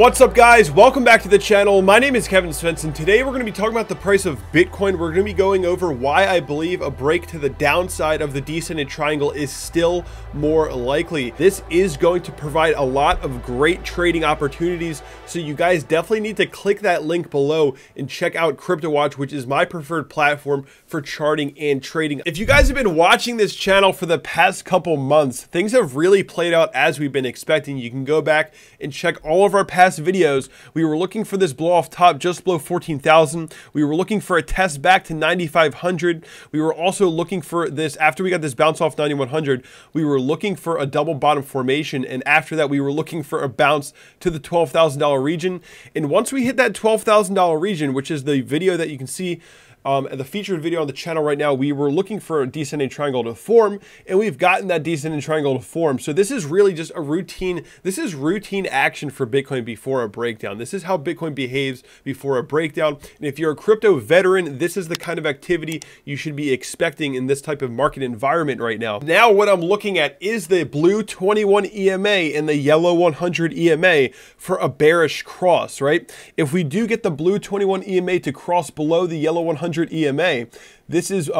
What's up, guys? Welcome back to the channel. My name is Kevin Svenson. Today we're going to be talking about the price of Bitcoin. We're going to be going over why I believe a break to the downside of the descending triangle is still more likely. This is going to provide a lot of great trading opportunities, so you guys definitely need to click that link below and check out CryptoWatch, which is my preferred platform for charting and trading. If you guys have been watching this channel for the past couple months, things have really played out as we've been expecting. You can go back and check all of our past videos. We were looking for this blow off top just below 14,000. We were looking for a test back to 9,500. We were also looking for this after we got this bounce off 9,100. We were looking for a double bottom formation, and after that we were looking for a bounce to the $12,000 region. And once we hit that $12,000 region, which is the video that you can see, the featured video on the channel right now, we were looking for a descending triangle to form, and we've gotten that descending triangle to form. So this is really just a routine. This is routine action for Bitcoin before a breakdown. This is how Bitcoin behaves before a breakdown. And if you're a crypto veteran, this is the kind of activity you should be expecting in this type of market environment right now. Now, what I'm looking at is the blue 21 EMA and the yellow 100 EMA for a bearish cross, right? If we do get the blue 21 EMA to cross below the yellow 100 EMA, this is,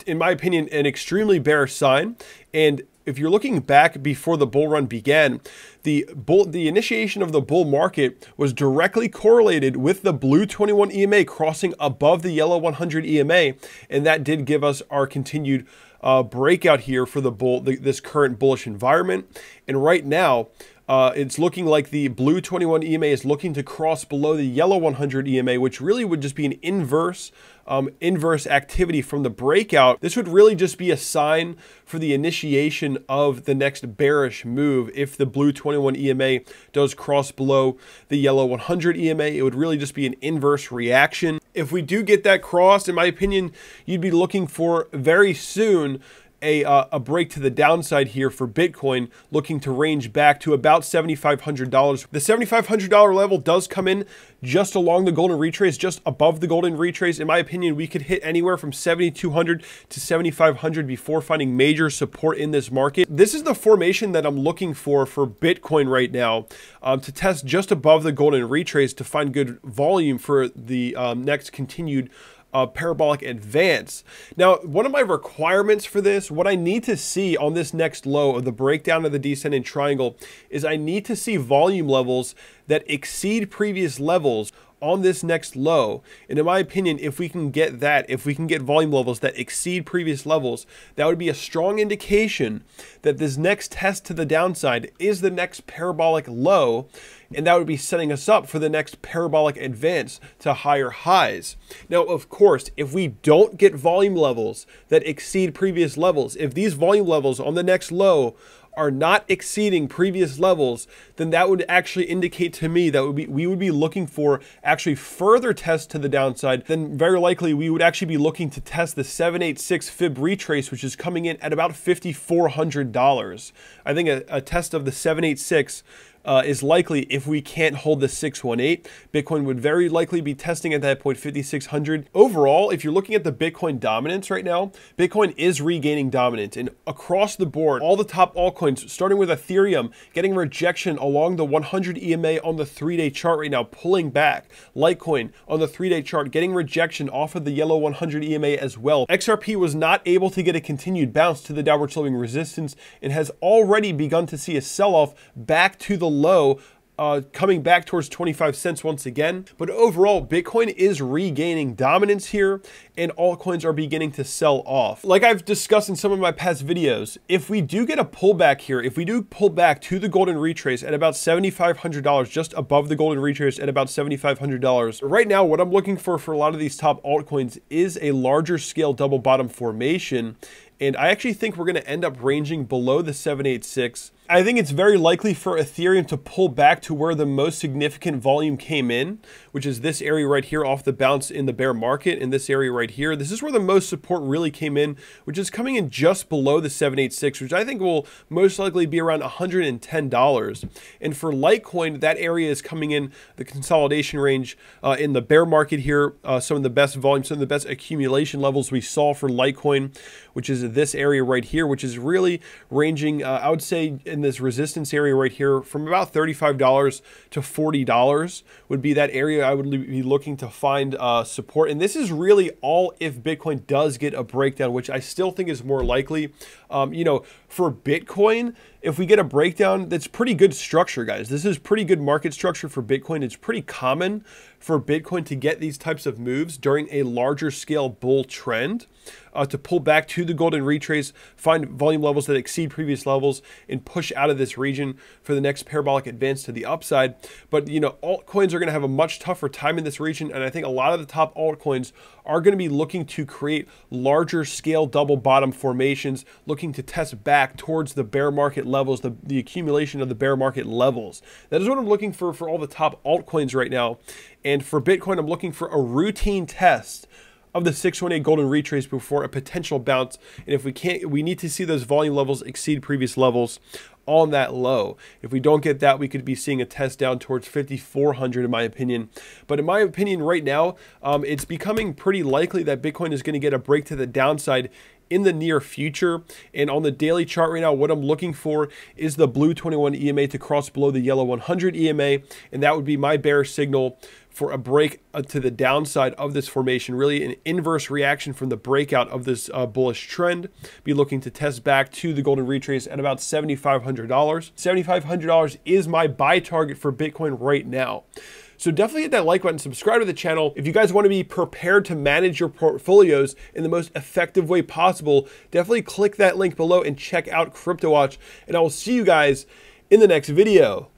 in my opinion, an extremely bearish sign. And if you're looking back before the bull run began, the initiation of the bull market was directly correlated with the blue 21 EMA crossing above the yellow 100 EMA, and that did give us our continued breakout here for the this current bullish environment. And right now, it's looking like the blue 21 EMA is looking to cross below the yellow 100 EMA, which really would just be an inverse activity from the breakout. This would really just be a sign for the initiation of the next bearish move. If the blue 21 EMA does cross below the yellow 100 EMA, it would really just be an inverse reaction. If we do get that crossed, in my opinion, you'd be looking for very soon a break to the downside here for Bitcoin, looking to range back to about $7,500. The $7,500 level does come in just along the golden retrace, just above the golden retrace. In my opinion, we could hit anywhere from 7,200 to 7,500 before finding major support in this market. This is the formation that I'm looking for Bitcoin right now, to test just above the golden retrace to find good volume for the next continued parabolic advance. Now, one of my requirements for this, what I need to see on this next low of the breakdown of the descending triangle, is I need to see volume levels that exceed previous levels on this next low. And in my opinion, if we can get that, if we can get volume levels that exceed previous levels, that would be a strong indication that this next test to the downside is the next parabolic low, and that would be setting us up for the next parabolic advance to higher highs. Now, of course, if we don't get volume levels that exceed previous levels, if these volume levels on the next low are not exceeding previous levels, then that would actually indicate to me that we would be looking for actually further tests to the downside. Then very likely we would actually be looking to test the 786 fib retrace, which is coming in at about $5,400. I think a test of the 786 is likely if we can't hold the 618. Bitcoin would very likely be testing at that point 5,600. Overall, if you're looking at the Bitcoin dominance right now, Bitcoin is regaining dominance, and across the board, all the top altcoins, starting with Ethereum, getting rejection along the 100 EMA on the 3-day chart right now, pulling back. Litecoin on the 3-day chart, getting rejection off of the yellow 100 EMA as well. XRP was not able to get a continued bounce to the downward sloping resistance and has already begun to see a sell-off back to the low, coming back towards 25 cents once again. But overall, Bitcoin is regaining dominance here, and altcoins are beginning to sell off. Like I've discussed in some of my past videos, if we do get a pullback here, if we do pull back to the golden retrace at about $7,500, just above the golden retrace at about $7,500, right now what I'm looking for a lot of these top altcoins is a larger scale double bottom formation. And I actually think we're going to end up ranging below the 786. I think it's very likely for Ethereum to pull back to where the most significant volume came in, which is this area right here off the bounce in the bear market, in this area right here. This is where the most support really came in, which is coming in just below the 786, which I think will most likely be around $110. And for Litecoin, that area is coming in the consolidation range in the bear market here. Some of the best volume, some of the best accumulation levels we saw for Litecoin, which is this area right here, which is really ranging, I would say in this resistance area right here, from about $35 to $40 would be that area I would be looking to find support. And this is really all if Bitcoin does get a breakdown, which I still think is more likely. You know, for Bitcoin, if we get a breakdown, that's pretty good structure, guys. This is pretty good market structure for Bitcoin. It's pretty common for Bitcoin to get these types of moves during a larger scale bull trend, to pull back to the golden retrace, find volume levels that exceed previous levels, and push out of this region for the next parabolic advance to the upside. But, you know, altcoins are going to have a much tougher time in this region, and I think a lot of the top altcoins are going to be looking to create larger scale double bottom formations, looking to test back towards the bear market levels, the accumulation of the bear market levels. That is what I'm looking for all the top altcoins right now. And for Bitcoin, I'm looking for a routine test of the 618 golden retrace before a potential bounce. And if we can't, we need to see those volume levels exceed previous levels on that low. If we don't get that, we could be seeing a test down towards 5,400 in my opinion. But in my opinion right now, it's becoming pretty likely that Bitcoin is going to get a break to the downside in the near future. And on the daily chart right now, what I'm looking for is the blue 21 EMA to cross below the yellow 100 EMA, and that would be my bearish signal for a break to the downside of this formation, really an inverse reaction from the breakout of this bullish trend. Be looking to test back to the golden retrace at about $7,500. $7,500 is my buy target for Bitcoin right now. So definitely hit that like button, subscribe to the channel. If you guys want to be prepared to manage your portfolios in the most effective way possible, definitely click that link below and check out CryptoWatch, and I will see you guys in the next video.